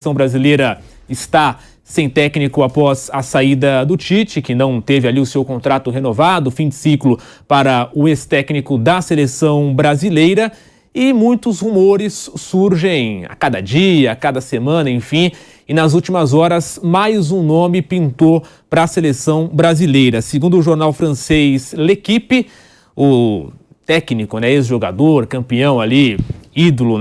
A seleção brasileira está sem técnico após a saída do Tite, que não teve ali o seu contrato renovado, fim de ciclo para o ex-técnico da seleção brasileira. E muitos rumores surgem a cada dia, a cada semana, enfim. E nas últimas horas, mais um nome pintou para a seleção brasileira. Segundo o jornal francês L'Équipe, o técnico, ex-jogador, campeão ali, ídolo,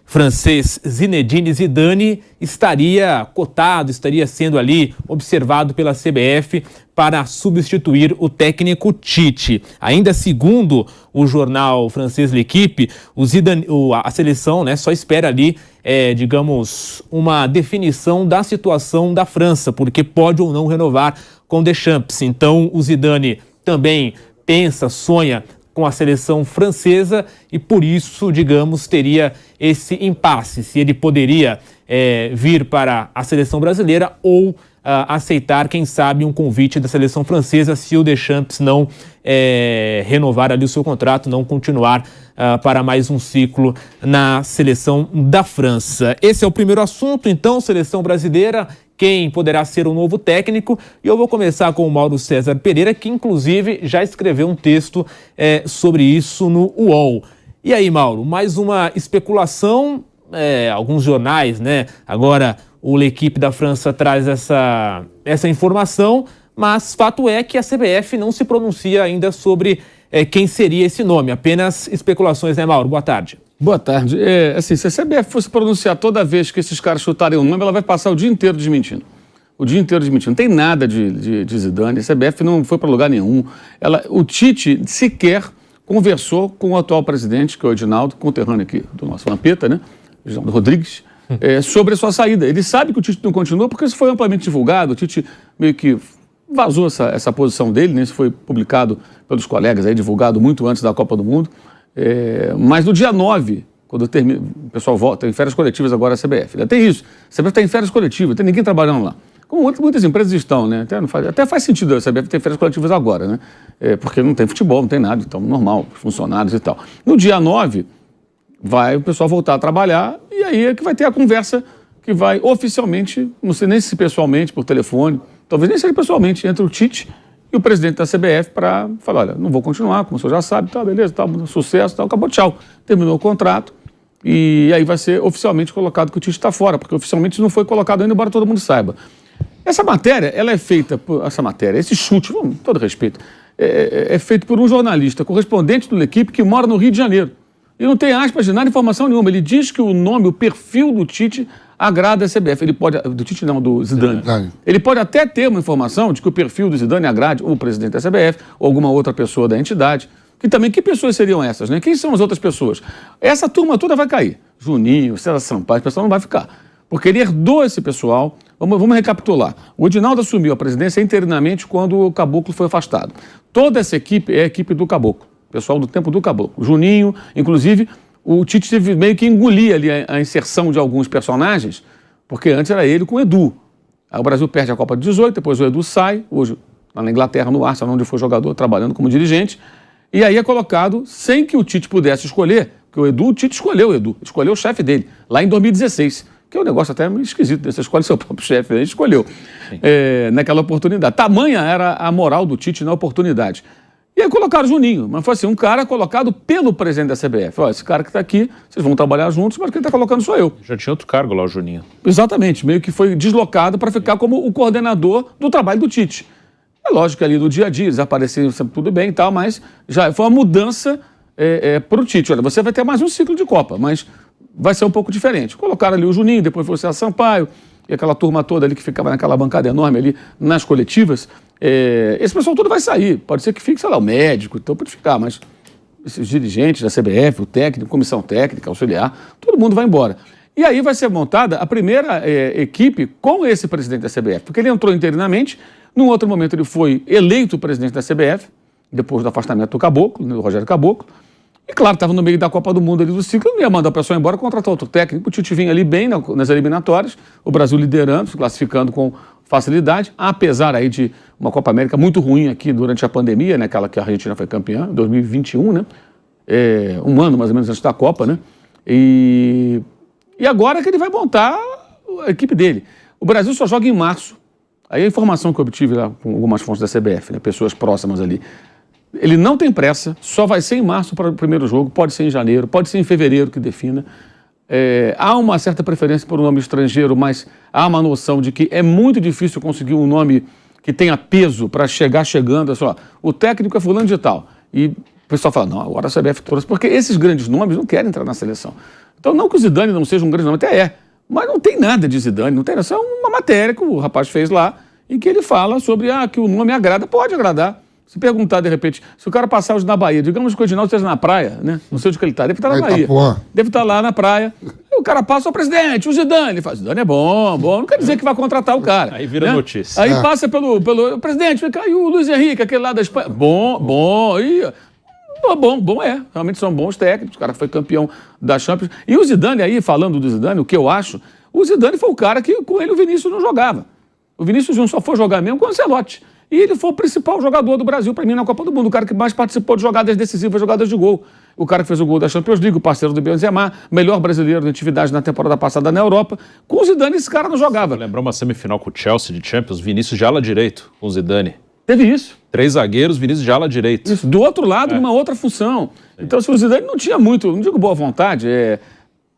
francês Zinedine Zidane estaria cotado, estaria sendo ali observado pela CBF para substituir o técnico Tite. Ainda segundo o jornal francês L'Équipe, a seleção só espera ali, uma definição da situação da França, porque pode ou não renovar com Deschamps. Então o Zidane também pensa, sonha com a seleção francesa e por isso, teria esse impasse, se ele poderia vir para a seleção brasileira ou aceitar, quem sabe, um convite da seleção francesa se o Deschamps não renovar ali o seu contrato, não continuar para mais um ciclo na seleção da França. Esse é o primeiro assunto, então, seleção brasileira, quem poderá ser o novo técnico. E eu vou começar com o Mauro César Pereira, que inclusive já escreveu um texto sobre isso no UOL. E aí, Mauro, mais uma especulação, alguns jornais, agora o L'Équipe da França traz essa informação, mas fato é que a CBF não se pronuncia ainda sobre quem seria esse nome, apenas especulações, Mauro? Boa tarde. Boa tarde. Se a CBF fosse pronunciar toda vez que esses caras chutarem um nome, ela vai passar o dia inteiro desmentindo. O dia inteiro desmentindo. Não tem nada de Zidane, a CBF não foi para lugar nenhum. O Tite sequer conversou com o atual presidente, que é o Edinaldo, conterrâneo aqui do nosso Vampeta, Edinaldo Rodrigues, sobre a sua saída. Ele sabe que o Tite não continua porque isso foi amplamente divulgado, o Tite meio que vazou essa posição dele, isso foi publicado pelos colegas, divulgado muito antes da Copa do Mundo. Mas no dia 9, quando termina, o pessoal volta, tem férias coletivas agora a CBF. Ainda tem isso, a CBF está em férias coletivas, não tem ninguém trabalhando lá. Como muitas empresas estão, até faz sentido a CBF ter férias coletivas agora, porque não tem futebol, não tem nada, então normal, funcionários e tal. No dia 9, vai o pessoal voltar a trabalhar e aí é que vai ter a conversa que vai oficialmente, não sei nem se pessoalmente, por telefone, talvez nem seja pessoalmente, entre o Tite e o presidente da CBF para falar, olha, não vou continuar, como o senhor já sabe, beleza, sucesso, acabou, tchau. Terminou o contrato e aí vai ser oficialmente colocado que o Tite está fora, porque oficialmente não foi colocado ainda, embora todo mundo saiba. Essa matéria, ela é feita esse chute, com todo respeito, é feito por um jornalista correspondente do L'Équipe que mora no Rio de Janeiro. E não tem aspas de nada, informação nenhuma. Ele diz que o nome, o perfil do Tite agrada a CBF. Ele pode, do Tite não, do Zidane. Ele pode até ter uma informação de que o perfil do Zidane agrade o presidente da CBF ou alguma outra pessoa da entidade. Que pessoas seriam essas, Quem são as outras pessoas? Essa turma toda vai cair. Juninho, César Sampaio, o pessoal não vai ficar. Porque ele herdou esse pessoal. Vamos recapitular. O Edinaldo assumiu a presidência interinamente quando o Caboclo foi afastado. Toda essa equipe é a equipe do Caboclo. Pessoal do tempo do Caboclo. Juninho, inclusive, o Tite teve meio que engolir ali a inserção de alguns personagens, porque antes era ele com o Edu. Aí o Brasil perde a Copa de 18, depois o Edu sai, hoje lá na Inglaterra, no Arsenal, onde foi jogador, trabalhando como dirigente, e aí é colocado sem que o Tite pudesse escolher, porque o Tite escolheu o Edu, escolheu o chefe dele, lá em 2016, que é um negócio até meio esquisito, você escolhe seu próprio chefe, ele escolheu naquela oportunidade. Tamanha era a moral do Tite na oportunidade. E aí colocaram o Juninho, mas foi assim, um cara colocado pelo presidente da CBF. Olha, esse cara que está aqui, vocês vão trabalhar juntos, mas quem está colocando sou eu. Já tinha outro cargo lá, o Juninho. Exatamente, meio que foi deslocado para ficar como o coordenador do trabalho do Tite. É lógico que ali no dia a dia eles apareceram sempre tudo bem e tal, mas já foi uma mudança para o Tite. Olha, você vai ter mais um ciclo de Copa, mas vai ser um pouco diferente. Colocaram ali o Juninho, depois foi o César Sampaio, e aquela turma toda ali que ficava naquela bancada enorme ali nas coletivas. Esse pessoal todo vai sair, pode ser que fique, o médico, então pode ficar, mas esses dirigentes da CBF, o técnico, comissão técnica, auxiliar, todo mundo vai embora. E aí vai ser montada a primeira equipe com esse presidente da CBF, porque ele entrou interinamente, num outro momento ele foi eleito presidente da CBF, depois do afastamento do Caboclo, do Rogério Caboclo, e claro, estava no meio da Copa do Mundo ali do ciclo, não ia mandar o pessoal embora, contratar outro técnico, o Tite vinha ali bem nas eliminatórias, o Brasil liderando, se classificando com facilidade, apesar aí de uma Copa América muito ruim aqui durante a pandemia, aquela que a Argentina foi campeã, em 2021, um ano mais ou menos antes da Copa, E agora que ele vai montar a equipe dele. O Brasil só joga em março. Aí a informação que eu obtive lá com algumas fontes da CBF, né, pessoas próximas ali, ele não tem pressa, só vai ser em março para o primeiro jogo, pode ser em janeiro, pode ser em fevereiro que defina. Há uma certa preferência por um nome estrangeiro, mas há uma noção de que é muito difícil conseguir um nome que tenha peso para chegar chegando, assim, ó, o técnico é fulano de tal. E o pessoal fala, não, agora a CBF trouxe, porque esses grandes nomes não querem entrar na seleção. Então não que o Zidane não seja um grande nome, até é, mas não tem nada de Zidane, não tem nada, é uma matéria que o rapaz fez lá, em que ele fala sobre que o nome agrada, pode agradar. Se perguntar, de repente, se o cara passar hoje na Bahia, digamos que o Edinaldo esteja na praia, né? Não sei onde que ele está, deve estar na Bahia. Deve estar lá na praia. E o cara passa, o presidente, o Zidane. Ele fala, Zidane é bom, não quer dizer que vai contratar o cara. Aí vira notícia. Aí passa pelo presidente, caiu o Luiz Henrique, aquele lá da Espanha. Bom, realmente são bons técnicos, o cara foi campeão da Champions. E o Zidane aí, falando do Zidane, o que eu acho, o Zidane foi o cara que com ele o Vinícius não jogava. O Vinícius Júnior só foi jogar mesmo com o Ancelotti. E ele foi o principal jogador do Brasil, para mim, na Copa do Mundo. O cara que mais participou de jogadas decisivas, jogadas de gol. O cara que fez o gol da Champions League, o parceiro do Benzema, melhor brasileiro de atividade na temporada passada na Europa. Com o Zidane, esse cara não jogava. Lembrou uma semifinal com o Chelsea de Champions, Vinícius de ala direito, com o Zidane. Teve isso. 3 zagueiros, Vinícius de ala direito. Isso, do outro lado, numa outra função. Então, se o Zidane não tinha muito, não digo boa vontade,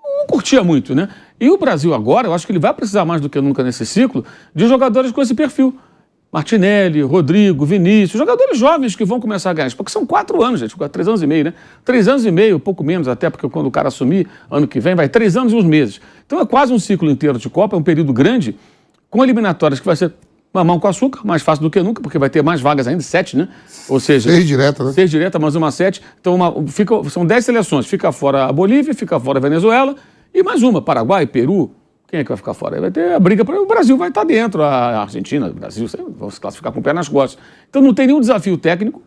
não curtia muito, né? E o Brasil agora, eu acho que ele vai precisar mais do que nunca nesse ciclo, de jogadores com esse perfil. Martinelli, Rodrigo, Vinícius, jogadores jovens que vão começar a ganhar, porque são 4 anos, gente, 3 anos e meio, né? 3 anos e meio, pouco menos até, porque quando o cara assumir, ano que vem, vai 3 anos e uns meses. Então é quase um ciclo inteiro de Copa, é um período grande, com eliminatórias que vai ser mamão com açúcar, mais fácil do que nunca, porque vai ter mais vagas ainda, 7, né? Ou seja... 6 diretas, né? 6 diretas, mais uma 7. Então são 10 seleções, fica fora a Bolívia, fica fora a Venezuela, e mais uma, Paraguai, Peru. Quem é que vai ficar fora? Aí vai ter a briga, o Brasil vai estar dentro, a Argentina, o Brasil, vão se classificar com o pé nas costas. Então não tem nenhum desafio técnico,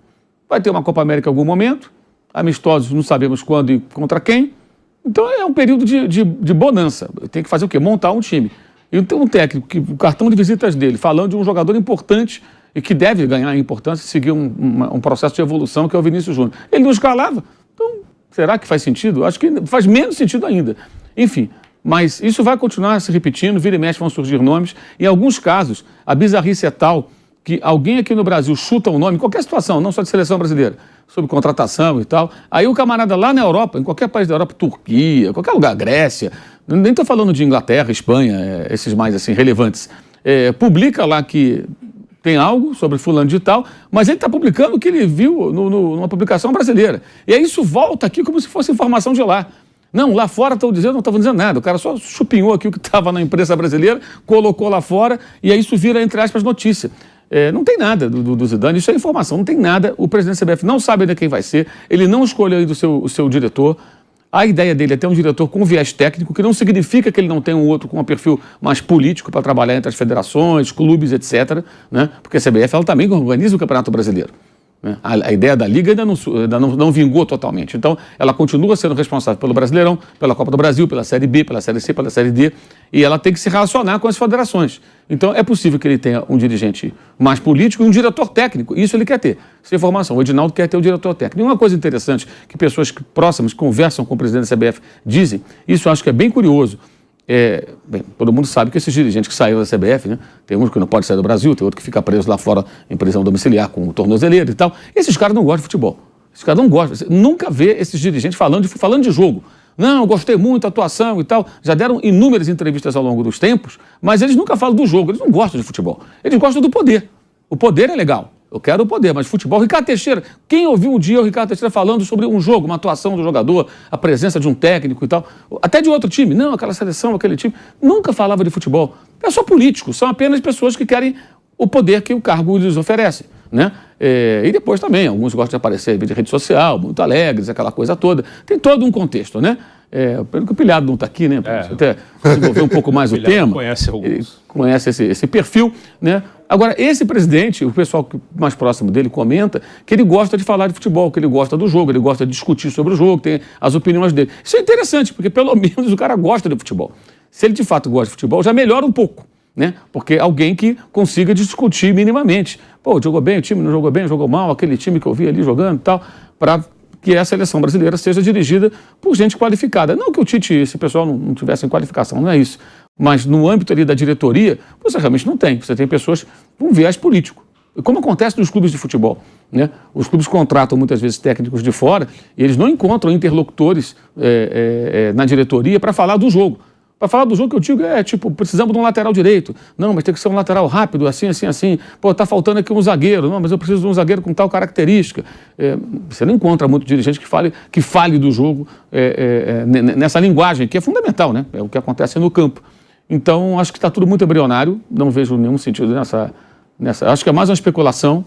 vai ter uma Copa América em algum momento, amistosos não sabemos quando e contra quem, então é um período de bonança. Tem que fazer o quê? Montar um time. E então um técnico, que o cartão de visitas dele, falando de um jogador importante e que deve ganhar importância e seguir um processo de evolução, que é o Vinícius Júnior. Ele não escalava, então será que faz sentido? Acho que faz menos sentido ainda. Enfim... Mas isso vai continuar se repetindo, vira e mexe vão surgir nomes. Em alguns casos, a bizarrice é tal que alguém aqui no Brasil chuta um nome, em qualquer situação, não só de seleção brasileira, sobre contratação e tal. Aí o camarada lá na Europa, em qualquer país da Europa, Turquia, qualquer lugar, Grécia, nem estou falando de Inglaterra, Espanha, esses mais assim relevantes, publica lá que tem algo sobre fulano de tal, mas ele está publicando o que ele viu numa publicação brasileira. E aí isso volta aqui como se fosse informação de lá. Não, lá fora estão dizendo, não estavam dizendo nada. O cara só chupinhou aqui o que estava na imprensa brasileira, colocou lá fora, e aí isso vira, entre aspas, notícia. Não tem nada do Zidane, isso é informação, não tem nada. O presidente da CBF não sabe ainda quem vai ser, ele não escolheu ainda o seu diretor. A ideia dele é ter um diretor com viés técnico, que não significa que ele não tenha um outro com um perfil mais político para trabalhar entre as federações, clubes, etc. Né? Porque a CBF ela também organiza o Campeonato Brasileiro. A ideia da Liga ainda não vingou totalmente. Então, ela continua sendo responsável pelo Brasileirão, pela Copa do Brasil, pela Série B, pela Série C, pela Série D, e ela tem que se relacionar com as federações. Então, é possível que ele tenha um dirigente mais político e um diretor técnico. Isso ele quer ter. Essa informação. O Edinaldo quer ter um diretor técnico. E uma coisa interessante que pessoas próximas que conversam com o presidente da CBF dizem, isso eu acho que é bem curioso. Bem, todo mundo sabe que esses dirigentes que saíram da CBF, né, tem um que não pode sair do Brasil, tem outro que fica preso lá fora em prisão domiciliar com tornozeleira e tal. Esses caras não gostam de futebol. Esses caras não gostam. Você nunca vê esses dirigentes falando de jogo. Não, gostei muito da atuação e tal. Já deram inúmeras entrevistas ao longo dos tempos, mas eles nunca falam do jogo. Eles não gostam de futebol. Eles gostam do poder. O poder é legal. Eu quero o poder, mas futebol... Ricardo Teixeira, quem ouviu um dia o Ricardo Teixeira falando sobre um jogo, uma atuação do jogador, a presença de um técnico e tal, até de outro time, não, aquela seleção, aquele time, nunca falava de futebol. É só político, são apenas pessoas que querem o poder que o cargo lhes oferece, né? E depois também, alguns gostam de aparecer em rede social, muito alegres, aquela coisa toda. Tem todo um contexto, né? Pelo que o Pilhado não está aqui, né? Para até desenvolver um pouco mais o tema. Conhece alguns. Conhece esse perfil, né? Agora, esse presidente, o pessoal mais próximo dele comenta que ele gosta de falar de futebol, que ele gosta do jogo, ele gosta de discutir sobre o jogo, tem as opiniões dele. Isso é interessante, porque pelo menos o cara gosta de futebol. Se ele de fato gosta de futebol, já melhora um pouco, né? Porque alguém que consiga discutir minimamente. Pô, jogou bem o time, não jogou bem, jogou mal, aquele time que eu vi ali jogando e tal, para que a seleção brasileira seja dirigida por gente qualificada. Não que o Tite e esse pessoal não tivessem qualificação, não é isso. Mas no âmbito ali da diretoria, você realmente não tem. Você tem pessoas com viés político. Como acontece nos clubes de futebol, né? Os clubes contratam muitas vezes técnicos de fora e eles não encontram interlocutores na diretoria para falar do jogo. Para falar do jogo que eu digo tipo, precisamos de um lateral direito. Não, mas tem que ser um lateral rápido, assim, assim, assim. Pô, tá faltando aqui um zagueiro. Não, mas eu preciso de um zagueiro com tal característica. Você não encontra muito dirigente que fale do jogo nessa linguagem, que é fundamental, né? É o que acontece no campo. Então, acho que está tudo muito embrionário. Não vejo nenhum sentido nessa. Acho que é mais uma especulação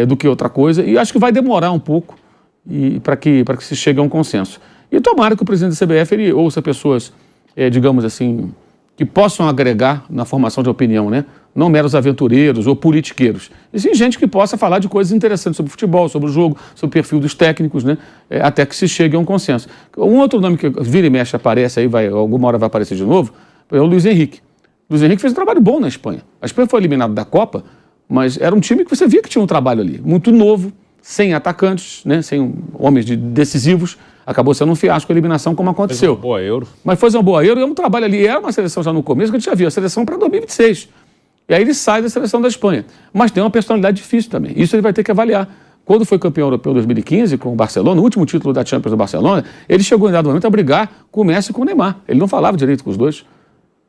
do que outra coisa. E acho que vai demorar um pouco para que se chegue a um consenso. E tomara que o presidente da CBF ele ouça pessoas, digamos assim, que possam agregar na formação de opinião, né? Não meros aventureiros ou politiqueiros. E sim gente que possa falar de coisas interessantes sobre o futebol, sobre o jogo, sobre o perfil dos técnicos, né? Até que se chegue a um consenso. Um outro nome que vira e mexe aparece aí, alguma hora vai aparecer de novo, é o Luiz Henrique. O Luiz Henrique fez um trabalho bom na Espanha. A Espanha foi eliminada da Copa, mas era um time que você via que tinha um trabalho ali, muito novo, sem atacantes, né? Sem homens decisivos. Acabou sendo um fiasco a eliminação, como aconteceu. Fez uma boa Euro. Mas foi uma boa Euro e é um trabalho ali. Era uma seleção já no começo, que a gente já viu, a seleção para 2026. E aí ele sai da seleção da Espanha. Mas tem uma personalidade difícil também. Isso ele vai ter que avaliar. Quando foi campeão europeu em 2015, com o Barcelona, o último título da Champions do Barcelona, ele chegou em dado momento a brigar com o Messi e com o Neymar. Ele não falava direito com os dois.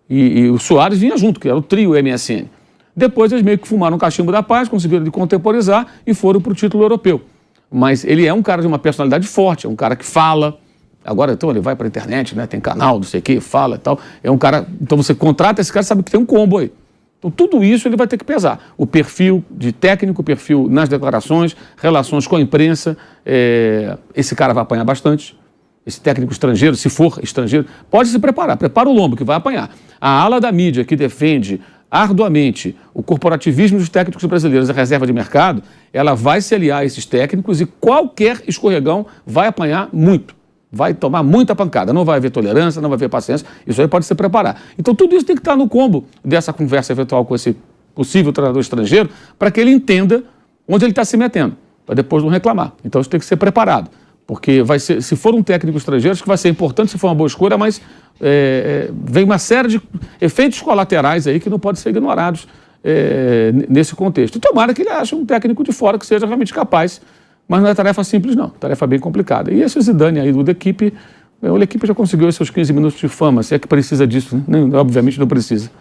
E o Suárez vinha junto, que era o trio MSN. Depois eles meio que fumaram o cachimbo da paz, conseguiram de contemporizar e foram para o título europeu. Mas ele é um cara de uma personalidade forte, é um cara que fala. Agora, então, ele vai para a internet, né? Tem canal, não sei o quê, fala e tal. É um cara. Então você contrata esse cara, sabe que tem um combo aí. Então, tudo isso ele vai ter que pesar. O perfil de técnico, o perfil nas declarações, relações com a imprensa. Esse cara vai apanhar bastante. Esse técnico estrangeiro, se for estrangeiro, pode se preparar. Prepara o lombo, que vai apanhar. A ala da mídia que defende arduamente o corporativismo dos técnicos brasileiros, a reserva de mercado, ela vai se aliar a esses técnicos e qualquer escorregão vai apanhar muito. Vai tomar muita pancada. Não vai haver tolerância, não vai haver paciência. Isso aí pode se preparar. Então tudo isso tem que estar no combo dessa conversa eventual com esse possível treinador estrangeiro para que ele entenda onde ele está se metendo, para depois não reclamar. Então isso tem que ser preparado. Porque vai ser, se for um técnico estrangeiro, acho que vai ser importante se for uma boa escolha, mas vem uma série de efeitos colaterais aí que não podem ser ignorados nesse contexto. E tomara que ele ache um técnico de fora que seja realmente capaz, mas não é tarefa simples não, tarefa bem complicada. E esse Zidane aí da equipe, a equipe já conseguiu seus 15 minutos de fama, se é que precisa disso, né? Obviamente não precisa.